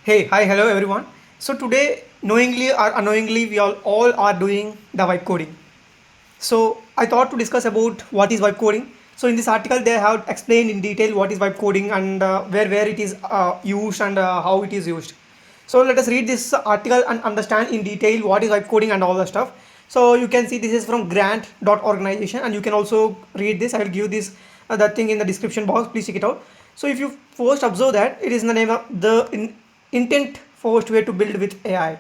Hey, hi, hello everyone. So today, knowingly or unknowingly, we all are doing the vibe coding. So I thought to discuss about what is vibe coding. So in this article, they have explained in detail what is vibe coding and where it is used and how it is used. So let us read this article and understand in detail what is vibe coding and all the stuff. So you can see this is from Grant.organization and you can also read this. I will give this that thing in the description box. Please check it out. So if you first observe that it is in the name of intent first way to build with AI.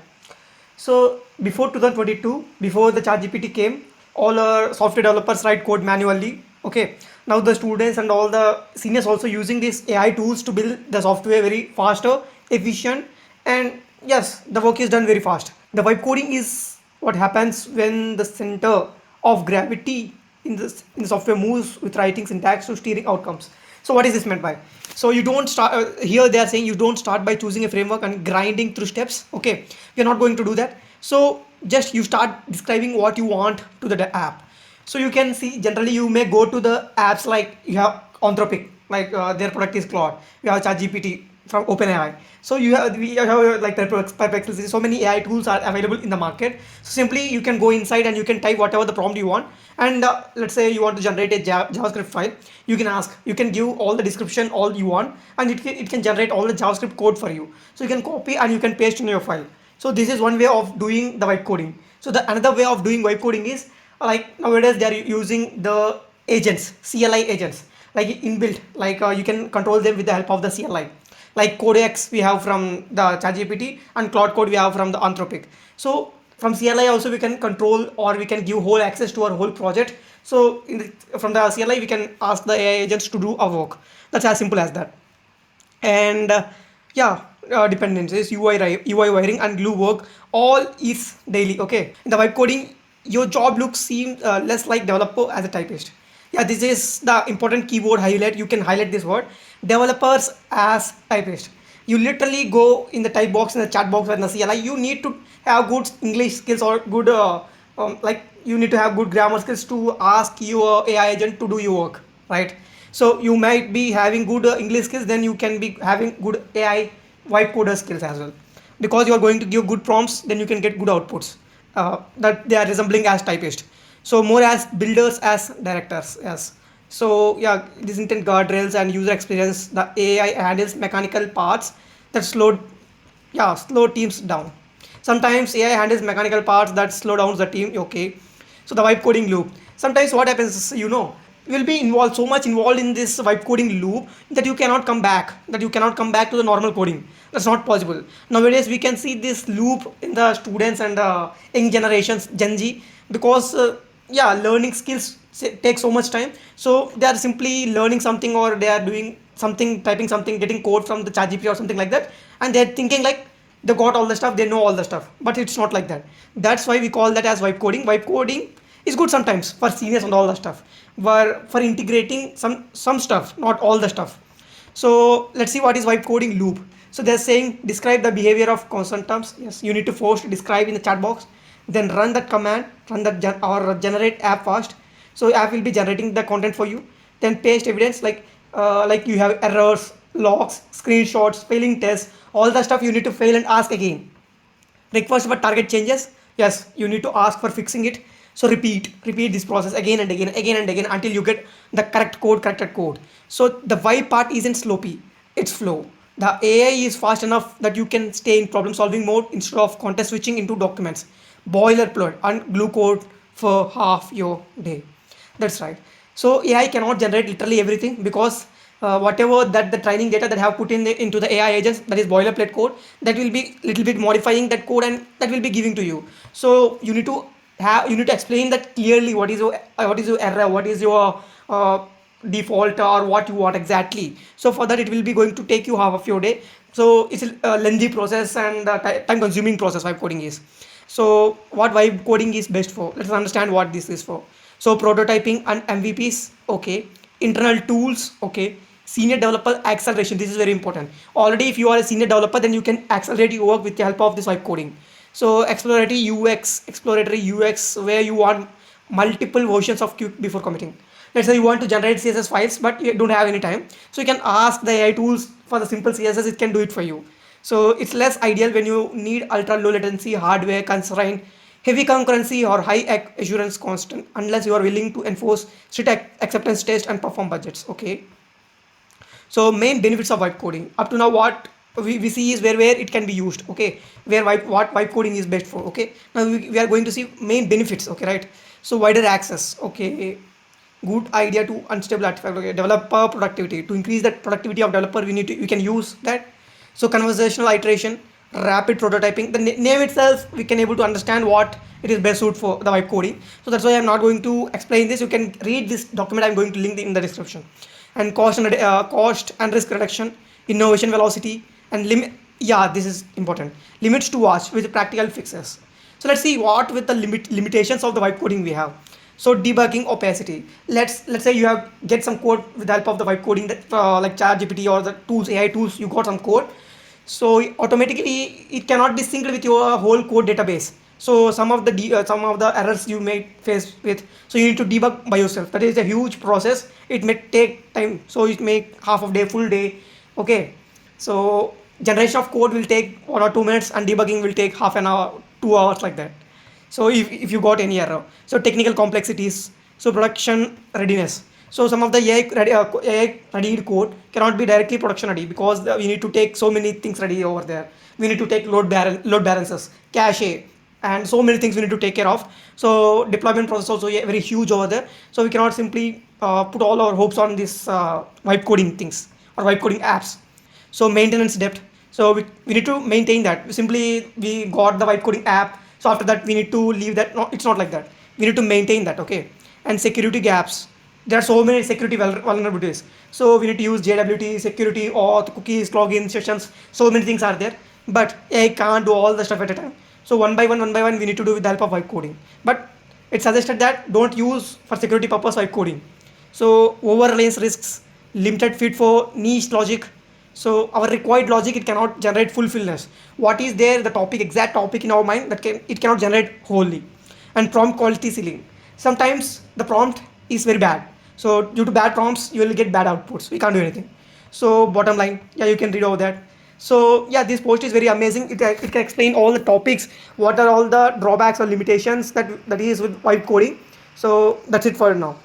So before 2022, before the ChatGPT came, all our software developers write code manually. Okay. Now the students and all the seniors also using these AI tools to build the software very faster, efficient, and yes, the work is done very fast. The vibe coding is what happens when the center of gravity in the software moves with writing syntax to steering outcomes. So what is this meant by? So you don't start here they are saying you don't start by choosing a framework and grinding through steps. Okay, we are not going to do that. So just you start describing what you want to the app. So you can see generally you may go to the apps like you have Anthropic, like their product is Claude. You have ChatGPT from OpenAI. So we have like Perplexity. So many AI tools are available in the market. So simply you can go inside and you can type whatever the prompt you want. And let's say you want to generate a JavaScript file. You can ask. You can give all the description all you want, and it can generate all the JavaScript code for you. So you can copy and you can paste in your file. So this is one way of doing the vibe coding. So the another way of doing vibe coding is like nowadays they are using the agents, CLI agents, like inbuilt, like you can control them with the help of the CLI. Like Codex we have from the ChatGPT and Cloud Code we have from the Anthropic. So from CLI also we can control or we can give whole access to our whole project. So from the CLI we can ask the AI agents to do our work. That's as simple as that. And yeah, dependencies, UI wiring and glue work all is daily. Okay, in the vibe coding your job looks seem less like developer as a typist. Yeah, this is the important keyword highlight. You can highlight this word, developers as typist. You literally go in the type box, in the chat box, and the CLI. You need to have good English skills or good like you need to have good grammar skills to ask your AI agent to do your work, right? So you might be having good English skills, then you can be having good AI vibe coder skills as well, because you are going to give good prompts, then you can get good outputs that they are resembling as typist. So more as builders as directors. Yes. So yeah, this intent guardrails and user experience, the AI handles mechanical parts that slow teams down. Sometimes AI handles mechanical parts that slow down the team. Okay. So the vibe coding loop. Sometimes what happens is, you will be involved so much involved in this vibe coding loop that you cannot come back. That you cannot come back to the normal coding. That's not possible. Nowadays we can see this loop in the students and the young generations, Gen Z, because yeah, learning skills take so much time. So they are simply learning something or they are doing something, typing something, getting code from the ChatGPT or something like that, and they're thinking like they got all the stuff, they know all the stuff, but it's not like that. That's why we call that as vibe coding. Vibe coding is good sometimes for seniors and all the stuff, but for integrating some stuff, not all the stuff. So let's see what is vibe coding loop. So they're saying describe the behavior of constant terms. Yes, you need to first describe in the chat box, then run that command, run that or generate app fast. So app will be generating the content for you. Then paste evidence like you have errors, logs, screenshots, failing tests, all the stuff you need to fail and ask again. Request for target changes. Yes, you need to ask for fixing it. So repeat this process again and again until you get the corrected code. So the why part isn't sloppy, it's flow. The AI is fast enough that you can stay in problem solving mode instead of context switching into documents, boilerplate and glue code for half your day. That's right. So AI cannot generate literally everything, because whatever that the training data that have put into the AI agents, that is boilerplate code, that will be little bit modifying that code and that will be giving to you. So you need to explain that clearly, what is your error, what is your default, or what you want exactly. So for that it will be going to take you half of your day. So it's a lengthy process and time consuming process vibe coding is. So what vibe coding is best for, let's understand what this is for. So prototyping and MVPs, okay. Internal tools, okay. Senior developer acceleration, this is very important. Already if you are a senior developer, then you can accelerate your work with the help of this vibe coding. So exploratory UX, where you want multiple versions of Qt before committing. Let's say you want to generate CSS files but you don't have any time, so you can ask the AI tools for the simple CSS, it can do it for you. So it's less ideal when you need ultra low latency hardware constraint, heavy concurrency or high assurance constant, unless you are willing to enforce strict acceptance test and perform budgets. Okay. So main benefits of vibe coding. Up to now, what we see is where it can be used. Okay, where what vibe coding is best for. Okay, now we are going to see main benefits. Okay, right. So wider access. Okay, good idea to unstable artifact. Okay, developer productivity. To increase the productivity of developer, we can use that. So conversational iteration, rapid prototyping. The name itself, we can able to understand what it is best suited for the vibe coding. So that's why I'm not going to explain this. You can read this document. I'm going to link in the description. And cost and risk reduction, innovation velocity, and limit. Yeah, this is important. Limits to watch with practical fixes. So let's see what with the limitations of the vibe coding we have. So debugging opacity. Let's say you have get some code with the help of the vibe coding that like ChatGPT or the tools, AI tools. You got some code, so automatically it cannot be synced with your whole code database. So some of the errors you may face with, so you need to debug by yourself. That is a huge process. It may take time, so it may half of day, full day. Okay, so generation of code will take 1 or 2 minutes and debugging will take half an hour, 2 hours, like that. So if you got any error, so technical complexities, so production readiness. So some of the AI ready code cannot be directly production ready because we need to take so many things ready over there. We need to take load balances, cache, and so many things we need to take care of. So deployment process also very huge over there. So we cannot simply put all our hopes on this vibe coding things or vibe coding apps. So maintenance depth. So we need to maintain that. Simply we got the vibe coding app. So after that we need to leave that. No, it's not like that. We need to maintain that. Okay. And security gaps. There are so many security vulnerabilities. So we need to use JWT, security, auth, cookies, login, sessions. So many things are there. But AI can't do all the stuff at a time. So one by one, we need to do with the help of vibe coding. But it's suggested that don't use for security purpose vibe coding. So over reliance risks, limited fit for niche logic. So our required logic, it cannot generate fulfillness. What is there, the topic, exact topic in our mind, it cannot generate wholly. And prompt quality ceiling. Sometimes the prompt is very bad. So due to bad prompts, you will get bad outputs. We can't do anything. So bottom line, yeah, you can read over that. So yeah, this post is very amazing. It can explain all the topics, what are all the drawbacks or limitations that is with vibe coding. So that's it for now.